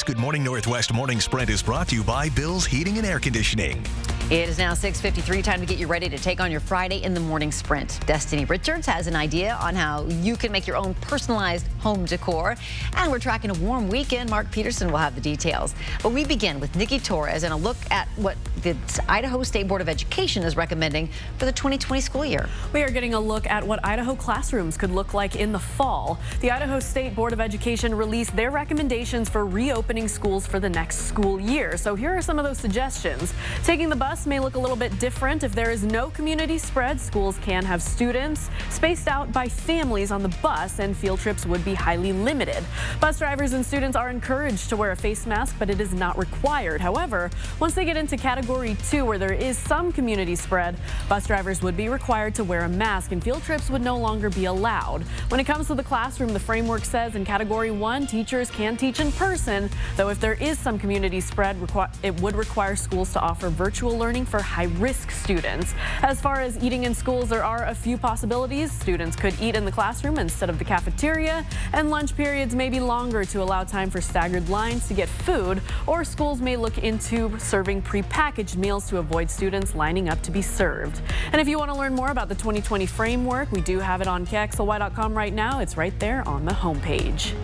Good Morning Northwest Morning Sprint is brought to you by Bill's Heating and Air Conditioning. It is now 6:53, time to get you ready to take on your Friday in the morning sprint. Destiny Richards has an idea on how you can make your own personalized home decor. And we're tracking a warm weekend. Mark Peterson will have the details. But we begin with Nikki Torres and a look at what the Idaho State Board of Education is recommending for the 2020 school year. We are getting a look at what Idaho classrooms could look like in the fall. The Idaho State Board of Education released their recommendations for reopening schools for the next school year. So here are some of those suggestions. Taking the bus may look a little bit different. If there is no community spread, schools can have students spaced out by families on the bus, and field trips would be highly limited. Bus drivers and students are encouraged to wear a face mask, but it is not required. However, once they get into Category 2, where there is some community spread, bus drivers would be required to wear a mask, and field trips would no longer be allowed. When it comes to the classroom, the framework says in Category 1, teachers can teach in person, though if there is some community spread, it would require schools to offer virtual learning for high-risk students. As far as eating in schools, there are a few possibilities. Students could eat in the classroom instead of the cafeteria, and lunch periods may be longer to allow time for staggered lines to get food, or schools may look into serving prepackaged meals to avoid students lining up to be served. And if you want to learn more about the 2020 framework, we do have it on KXLY.com right now. It's right there on the homepage.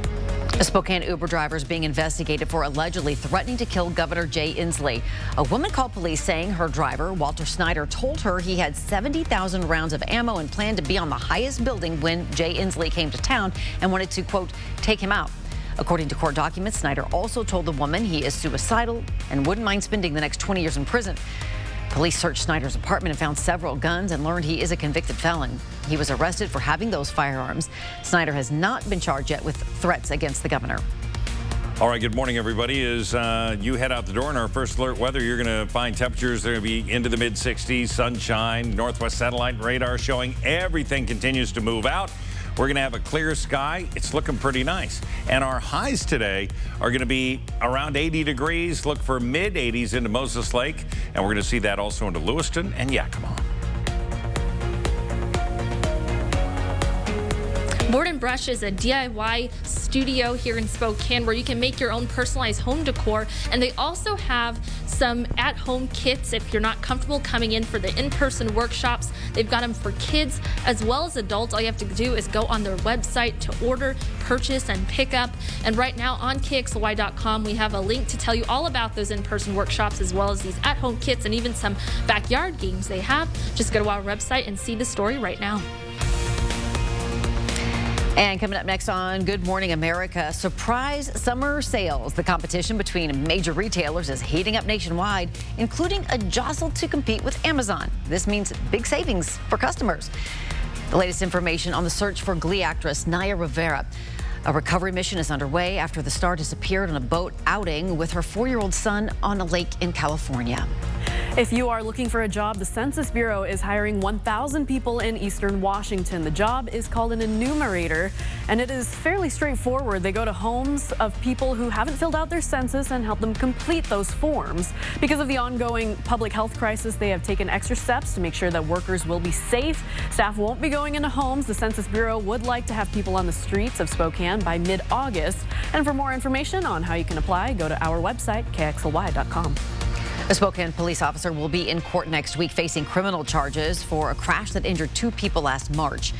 A Spokane Uber driver is being investigated for allegedly threatening to kill Governor Jay Inslee. A woman called police saying her driver, Walter Snyder, told her he had 70,000 rounds of ammo and planned to be on the highest building when Jay Inslee came to town and wanted to, quote, take him out. According to court documents, Snyder also told the woman he is suicidal and wouldn't mind spending the next 20 years in prison. Police searched Snyder's apartment and found several guns and learned he is a convicted felon. He was arrested for having those firearms. Snyder has not been charged yet with threats against the governor. All right, good morning, everybody. As you head out the door in our first alert weather, you're going to find temperatures that are going to be into the mid-60s, sunshine, northwest satellite radar showing everything continues to move out. We're going to have a clear sky. It's looking pretty nice. And our highs today are going to be around 80 degrees. Look for mid-80s into Moses Lake. And we're going to see that also into Lewiston and Yakima. Board and Brush is a DIY studio here in Spokane where you can make your own personalized home decor, and they also have some at-home kits if you're not comfortable coming in for the in-person workshops. They've got them for kids as well as adults. All you have to do is go on their website to order, purchase, and pick up. And right now on KXLY.com, we have a link to tell you all about those in-person workshops as well as these at-home kits and even some backyard games they have. Just go to our website and see the story right now. And coming up next on Good Morning America, surprise summer sales. The competition between major retailers is heating up nationwide, including a jostle to compete with Amazon. This means big savings for customers. The latest information on the search for Glee actress Naya Rivera. A recovery mission is underway after the star disappeared on a boat outing with her 4-year-old son on a lake in California. If you are looking for a job, the Census Bureau is hiring 1,000 people in eastern Washington. The job is called an enumerator, and it is fairly straightforward. They go to homes of people who haven't filled out their census and help them complete those forms. Because of the ongoing public health crisis, they have taken extra steps to make sure that workers will be safe. Staff won't be going into homes. The Census Bureau would like to have people on the streets of Spokane by mid-August. And for more information on how you can apply, go to our website, KXLY.com. A Spokane police officer will be in court next week facing criminal charges for a crash that injured 2 people last March.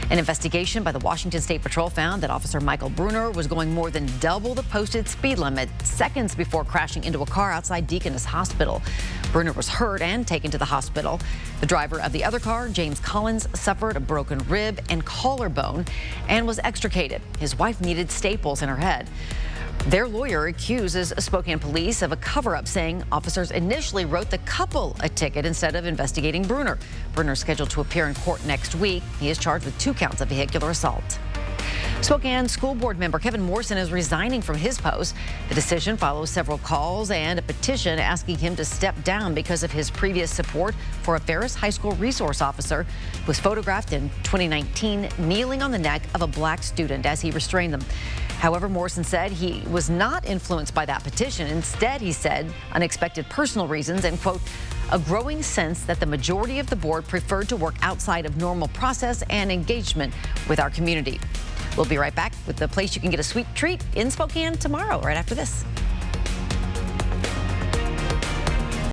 An investigation by the Washington State Patrol found that Officer Michael Bruner was going more than double the posted speed limit seconds before crashing into a car outside Deaconess Hospital. Bruner was hurt and taken to the hospital. The driver of the other car, James Collins, suffered a broken rib and collarbone and was extricated. His wife needed staples in her head. Their lawyer accuses Spokane police of a cover-up, saying officers initially wrote the couple a ticket instead of investigating Bruner. Bruner is scheduled to appear in court next week. He is charged with 2 counts of vehicular assault. Spokane School Board member Kevin Morrison is resigning from his post. The decision follows several calls and a petition asking him to step down because of his previous support for a Ferris High School resource officer who was photographed in 2019 kneeling on the neck of a black student as he restrained them. However, Morrison said he was not influenced by that petition. Instead, he said, unexpected personal reasons and, quote, a growing sense that the majority of the board preferred to work outside of normal process and engagement with our community. We'll be right back with the place you can get a sweet treat in Spokane tomorrow, right after this.